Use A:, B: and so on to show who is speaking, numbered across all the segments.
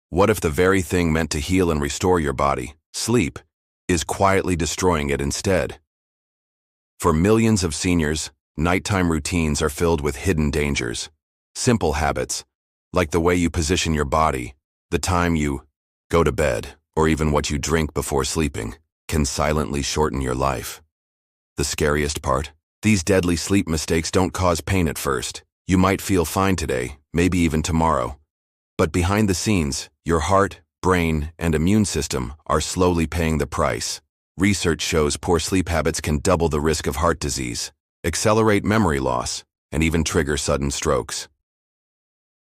A: What if the very thing meant to heal and restore your body, sleep, is quietly destroying it instead? For millions of seniors, nighttime routines are filled with hidden dangers. Simple habits, like the way you position your body, the time you go to bed, or even what you drink before sleeping, can silently shorten your life. The scariest part? These deadly sleep mistakes don't cause pain at first. You might feel fine today, maybe even tomorrow. But behind the scenes, your heart, brain, and immune system are slowly paying the price. Research shows poor sleep habits can double the risk of heart disease, accelerate memory loss, and even trigger sudden strokes.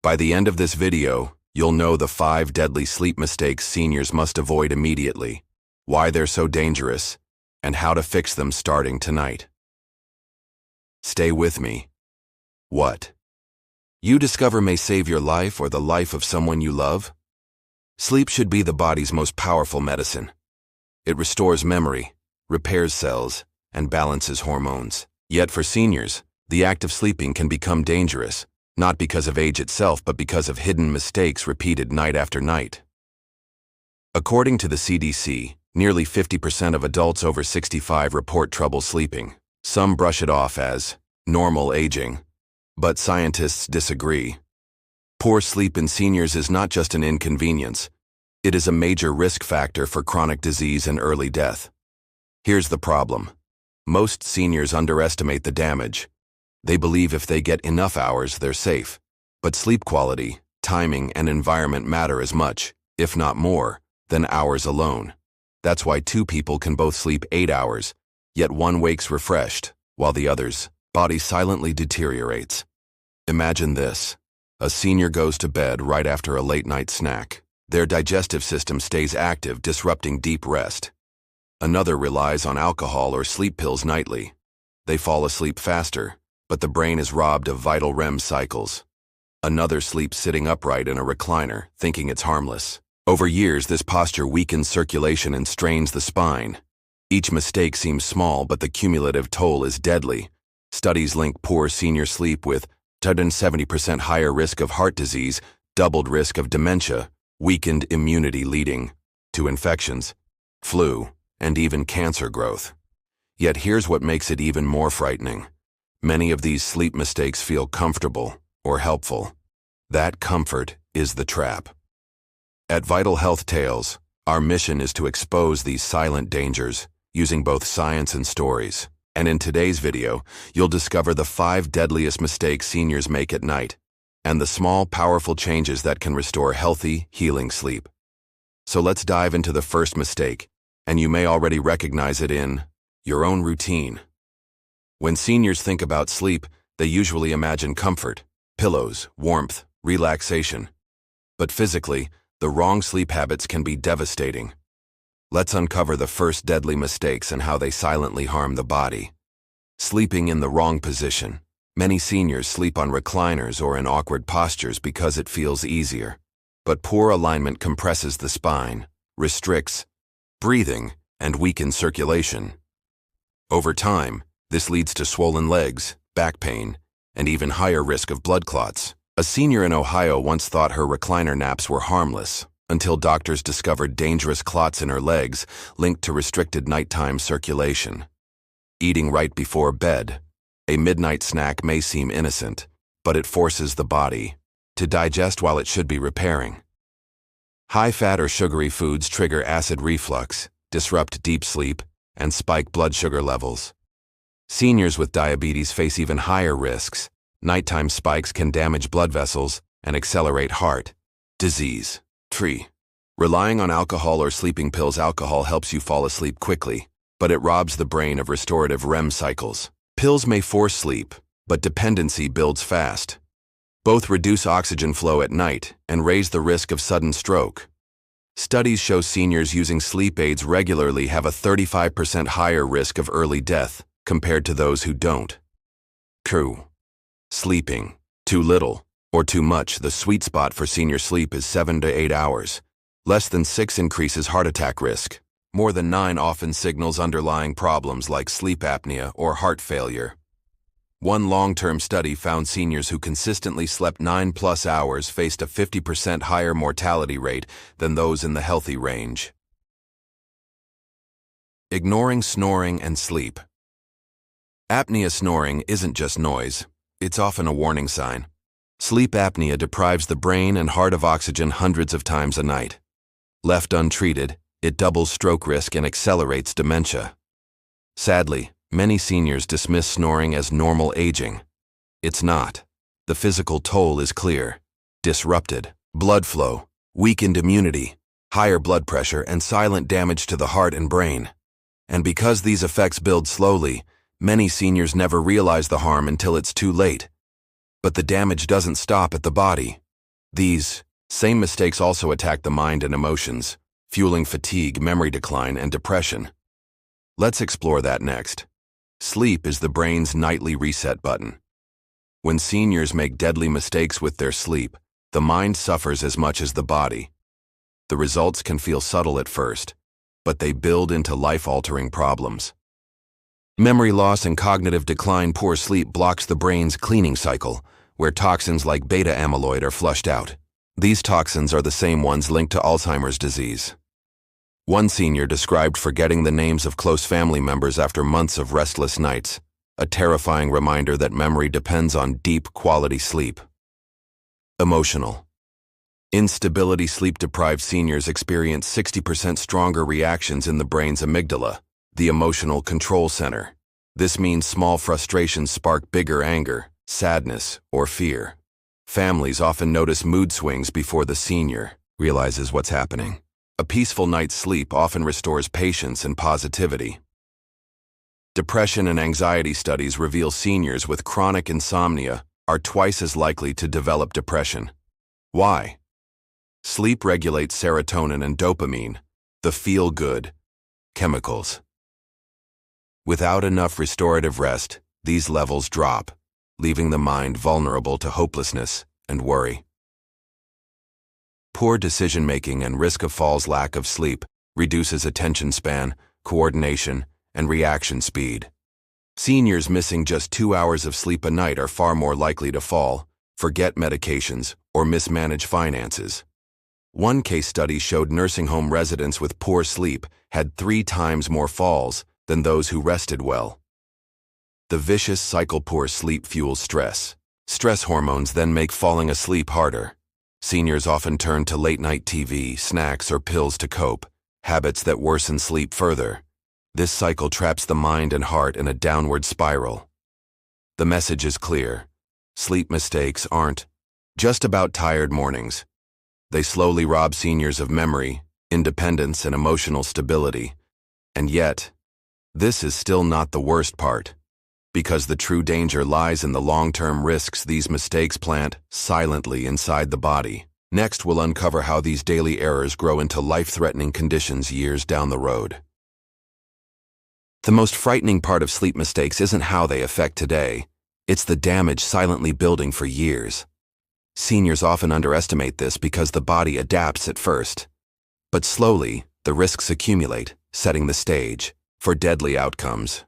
A: By the end of this video, you'll know the 5 deadly sleep mistakes seniors must avoid immediately, why they're so dangerous, and how to fix them starting tonight. Stay with me. What you discover may save your life or the life of someone you love. Sleep should be the body's most powerful medicine. It restores memory, repairs cells, and balances hormones. Yet for seniors, the act of sleeping can become dangerous, not because of age itself, but because of hidden mistakes repeated night after night. According to the CDC, nearly 50% of adults over 65 report trouble sleeping. Some brush it off as normal aging, but scientists disagree. Poor sleep in seniors is not just an inconvenience, it is a major risk factor for chronic disease and early death. Here's the problem. Most seniors underestimate the damage. They believe if they get enough hours, they're safe. But sleep quality, timing, and environment matter as much, if not more, than hours alone. That's why 2 people can both sleep 8 hours, yet one wakes refreshed, while the other's body silently deteriorates. Imagine this. A senior goes to bed right after a late-night snack. Their digestive system stays active, disrupting deep rest. Another relies on alcohol or sleep pills nightly. They fall asleep faster, but the brain is robbed of vital REM cycles. Another sleeps sitting upright in a recliner, thinking it's harmless. Over years, this posture weakens circulation and strains the spine. Each mistake seems small, but the cumulative toll is deadly. Studies link poor senior sleep with 70% higher risk of heart disease, doubled risk of dementia, weakened immunity leading to infections, flu, and even cancer growth. Yet here's what makes it even more frightening. Many of these sleep mistakes feel comfortable or helpful. That comfort is the trap. At Vital Health Tales, our mission is to expose these silent dangers using both science and stories. And in today's video, you'll discover the 5 deadliest mistakes seniors make at night, and the small, powerful changes that can restore healthy, healing sleep. So let's dive into the first mistake, and you may already recognize it in your own routine. When seniors think about sleep, they usually imagine comfort, pillows, warmth, relaxation. But physically, the wrong sleep habits can be devastating. Let's uncover the first deadly mistakes and how they silently harm the body. Sleeping in the wrong position. Many seniors sleep on recliners or in awkward postures because it feels easier. But poor alignment compresses the spine, restricts breathing, and weakens circulation. Over time, this leads to swollen legs, back pain, and even higher risk of blood clots. A senior in Ohio once thought her recliner naps were harmless, until doctors discovered dangerous clots in her legs linked to restricted nighttime circulation. Eating right before bed. A midnight snack may seem innocent, but it forces the body to digest while it should be repairing. High-fat or sugary foods trigger acid reflux, disrupt deep sleep, and spike blood sugar levels. Seniors with diabetes face even higher risks. Nighttime spikes can damage blood vessels and accelerate heart disease. Relying on alcohol or sleeping pills. Alcohol helps you fall asleep quickly, but it robs the brain of restorative REM cycles. Pills may force sleep, but dependency builds fast. Both reduce oxygen flow at night and raise the risk of sudden stroke. Studies show seniors using sleep aids regularly have a 35% higher risk of early death compared to those who don't. Sleeping too little or too much. The sweet spot for senior sleep is 7 to 8 hours. Less than 6 increases heart attack risk. More than 9 often signals underlying problems like sleep apnea or heart failure. One long-term study found seniors who consistently slept 9+ hours faced a 50% higher mortality rate than those in the healthy range. Ignoring snoring and sleep. Apnea snoring isn't just noise, it's often a warning sign. Sleep apnea deprives the brain and heart of oxygen hundreds of times a night. Left untreated, it doubles stroke risk and accelerates dementia. Sadly, many seniors dismiss snoring as normal aging. It's not. The physical toll is clear. Disrupted blood flow, weakened immunity, higher blood pressure, and silent damage to the heart and brain. And because these effects build slowly, many seniors never realize the harm until it's too late. But the damage doesn't stop at the body. These same mistakes also attack the mind and emotions, fueling fatigue, memory decline, and depression. Let's explore that next. Sleep is the brain's nightly reset button. When seniors make deadly mistakes with their sleep, the mind suffers as much as the body. The results can feel subtle at first, but they build into life-altering problems. Memory loss and cognitive decline. Poor sleep blocks the brain's cleaning cycle, where toxins like beta amyloid are flushed out. These toxins are the same ones linked to Alzheimer's disease. One senior described forgetting the names of close family members after months of restless nights, a terrifying reminder that memory depends on deep, quality sleep. Emotional instability. Sleep-deprived seniors experience 60% stronger reactions in the brain's amygdala, the emotional control center. This means small frustrations spark bigger anger, sadness, or fear. Families often notice mood swings before the senior realizes what's happening. A peaceful night's sleep often restores patience and positivity. Depression and anxiety studies reveal seniors with chronic insomnia are twice as likely to develop depression. Why? Sleep regulates serotonin and dopamine, the feel-good chemicals. Without enough restorative rest, these levels drop, leaving the mind vulnerable to hopelessness and worry. Poor decision-making and risk of falls. Lack of sleep reduces attention span, coordination, and reaction speed. Seniors missing just 2 hours of sleep a night are far more likely to fall, forget medications, or mismanage finances. One case study showed nursing home residents with poor sleep had 3 times more falls than those who rested well. The vicious cycle. Poor sleep fuels stress. Stress hormones then make falling asleep harder. Seniors often turn to late-night TV, snacks, or pills to cope, habits that worsen sleep further. This cycle traps the mind and heart in a downward spiral. The message is clear. Sleep mistakes aren't just about tired mornings. They slowly rob seniors of memory, independence, and emotional stability. And yet, this is still not the worst part, because the true danger lies in the long-term risks these mistakes plant silently inside the body. Next, we'll uncover how these daily errors grow into life-threatening conditions years down the road. The most frightening part of sleep mistakes isn't how they affect today. It's the damage silently building for years. Seniors often underestimate this because the body adapts at first. But slowly, the risks accumulate, setting the stage for deadly outcomes.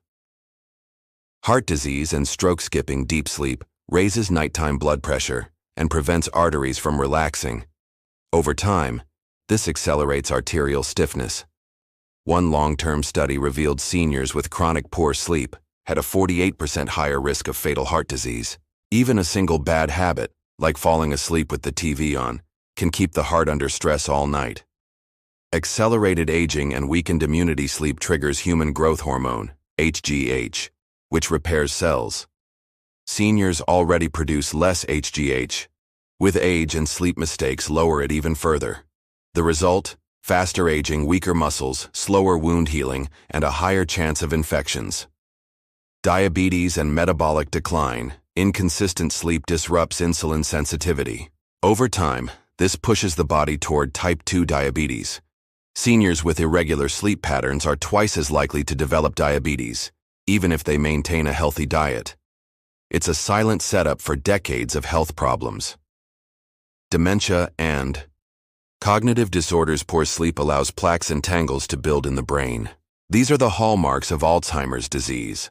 A: Heart disease and stroke. Skipping deep sleep raises nighttime blood pressure and prevents arteries from relaxing. Over time, this accelerates arterial stiffness. One long-term study revealed seniors with chronic poor sleep had a 48% higher risk of fatal heart disease. Even a single bad habit, like falling asleep with the TV on, can keep the heart under stress all night. Accelerated aging and weakened immunity. Sleep triggers human growth hormone, HGH, which repairs cells. Seniors already produce less HGH. With age and sleep mistakes lower it even further. The result? Faster aging, weaker muscles, slower wound healing, and a higher chance of infections. Diabetes and metabolic decline. Inconsistent sleep disrupts insulin sensitivity. Over time, this pushes the body toward type 2 diabetes. Seniors with irregular sleep patterns are twice as likely to develop diabetes, even if they maintain a healthy diet. It's a silent setup for decades of health problems. Dementia and cognitive disorders. Poor sleep allows plaques and tangles to build in the brain. These are the hallmarks of Alzheimer's disease.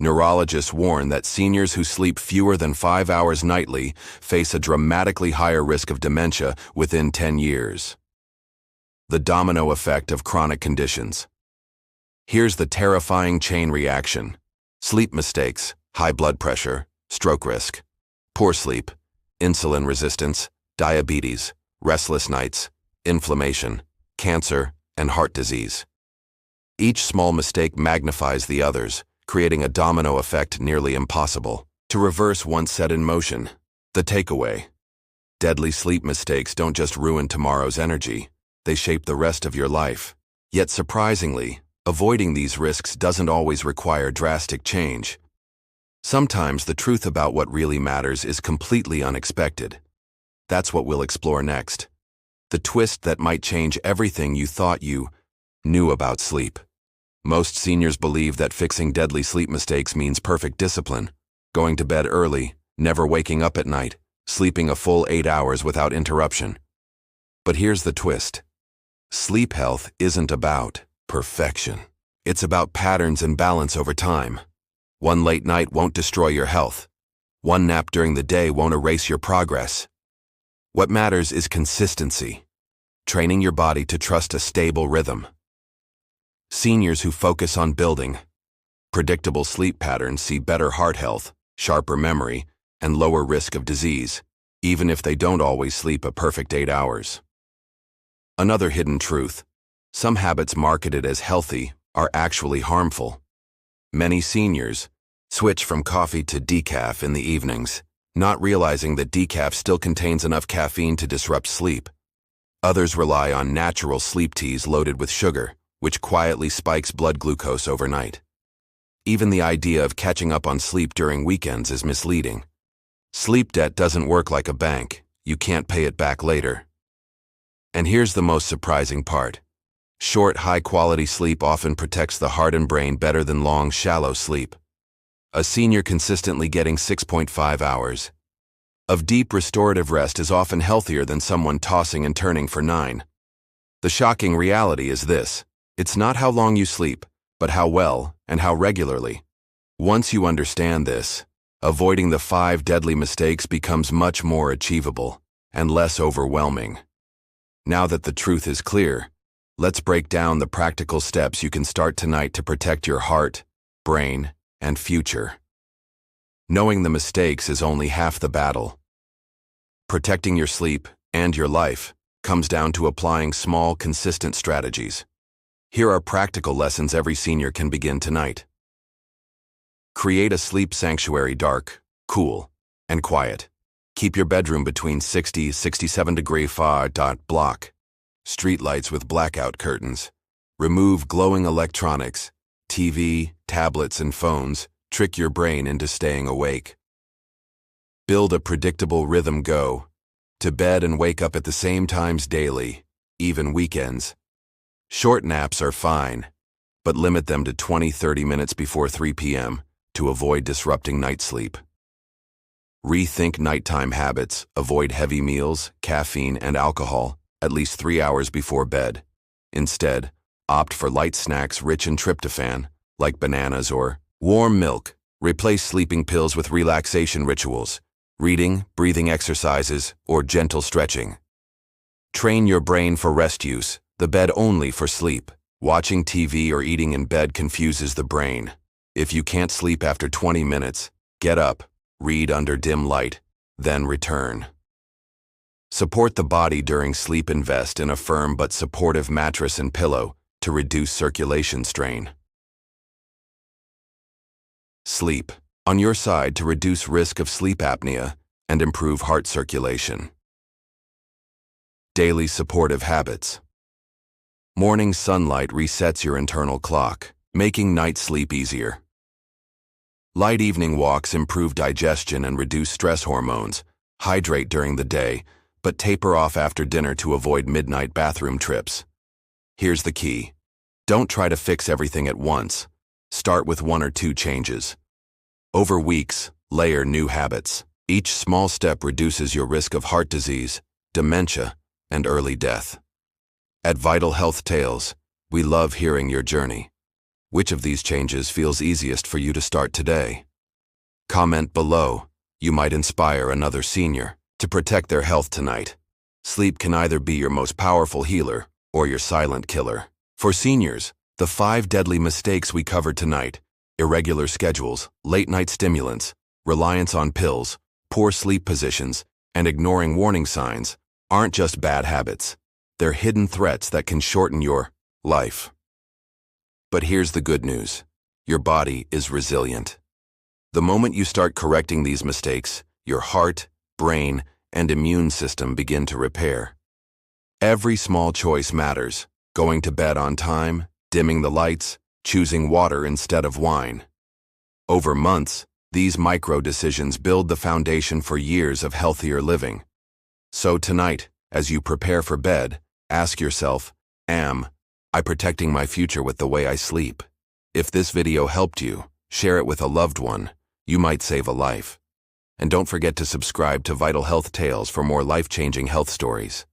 A: Neurologists warn that seniors who sleep fewer than 5 hours nightly face a dramatically higher risk of dementia within 10 years. The domino effect of chronic conditions. Here's the terrifying chain reaction. Sleep mistakes, high blood pressure, stroke risk. Poor sleep, insulin resistance, diabetes, restless nights, inflammation, cancer, and heart disease. Each small mistake magnifies the others, creating a domino effect nearly impossible to reverse once set in motion. The takeaway: deadly sleep mistakes don't just ruin tomorrow's energy, they shape the rest of your life. Yet surprisingly, avoiding these risks doesn't always require drastic change. Sometimes the truth about what really matters is completely unexpected. That's what we'll explore next. The twist that might change everything you thought you knew about sleep. Most seniors believe that fixing deadly sleep mistakes means perfect discipline, going to bed early, never waking up at night, sleeping a full 8 hours without interruption. But here's the twist. Sleep health isn't about perfection. It's about patterns and balance over time. One late night won't destroy your health. One nap during the day won't erase your progress. What matters is consistency, training your body to trust a stable rhythm. Seniors who focus on building predictable sleep patterns see better heart health, sharper memory, and lower risk of disease, even if they don't always sleep a perfect 8 hours. Another hidden truth: some habits marketed as healthy are actually harmful. Many seniors switch from coffee to decaf in the evenings, not realizing that decaf still contains enough caffeine to disrupt sleep. Others rely on natural sleep teas loaded with sugar, which quietly spikes blood glucose overnight. Even the idea of catching up on sleep during weekends is misleading. Sleep debt doesn't work like a bank. You can't pay it back later. And here's the most surprising part. Short, high-quality sleep often protects the heart and brain better than long, shallow sleep. A senior consistently getting 6.5 hours of deep restorative rest is often healthier than someone tossing and turning for 9. The shocking reality is this: it's not how long you sleep, but how well and how regularly. Once you understand this, avoiding the 5 deadly mistakes becomes much more achievable and less overwhelming. Now that the truth is clear, let's break down the practical steps you can start tonight to protect your heart, brain, and future. Knowing the mistakes is only half the battle. Protecting your sleep and your life comes down to applying small, consistent strategies. Here are practical lessons every senior can begin tonight. Create a sleep sanctuary: dark, cool, and quiet. Keep your bedroom between 60–67 degree Fahr. Block street lights with blackout curtains. Remove glowing electronics, TV, tablets, and phones. Trick your brain into staying awake. Build a predictable rhythm: go to bed and wake up at the same times daily, even weekends. Short naps are fine, but limit them to 20–30 minutes before 3 p.m. to avoid disrupting night sleep. Rethink nighttime habits: avoid heavy meals, caffeine, and alcohol at least 3 hours before bed. Instead, opt for light snacks rich in tryptophan, like bananas or warm milk. Replace sleeping pills with relaxation rituals: reading, breathing exercises, or gentle stretching. Train your brain for rest use: the bed only for sleep. Watching TV or eating in bed confuses the brain. If you can't sleep after 20 minutes, get up, read under dim light, then return. Support the body during sleep: invest in a firm but supportive mattress and pillow to reduce circulation strain. Sleep on your side to reduce risk of sleep apnea and improve heart circulation. Daily supportive habits. Morning sunlight resets your internal clock, making night sleep easier. Light evening walks improve digestion and reduce stress hormones. Hydrate during the day, but taper off after dinner to avoid midnight bathroom trips. Here's the key: don't try to fix everything at once. Start with 1 or 2 changes. Over weeks, layer new habits. Each small step reduces your risk of heart disease, dementia, and early death. At Vital Health Tales, we love hearing your journey. Which of these changes feels easiest for you to start today? Comment below. You might inspire another senior to protect their health tonight. Sleep can either be your most powerful healer or your silent killer. For seniors, the 5 deadly mistakes we covered tonight: irregular schedules, late-night stimulants, reliance on pills, poor sleep positions, and ignoring warning signs aren't just bad habits. They're hidden threats that can shorten your life. But here's the good news. Your body is resilient. The moment you start correcting these mistakes, your heart, brain, and immune system begin to repair. Every small choice matters: going to bed on time, dimming the lights, choosing water instead of wine. Over months, these micro decisions build the foundation for years of healthier living. So tonight, as you prepare for bed, ask yourself, am I protecting my future with the way I sleep? If this video helped you, share it with a loved one. You might save a life. And don't forget to subscribe to Vital Health Tales for more life-changing health stories.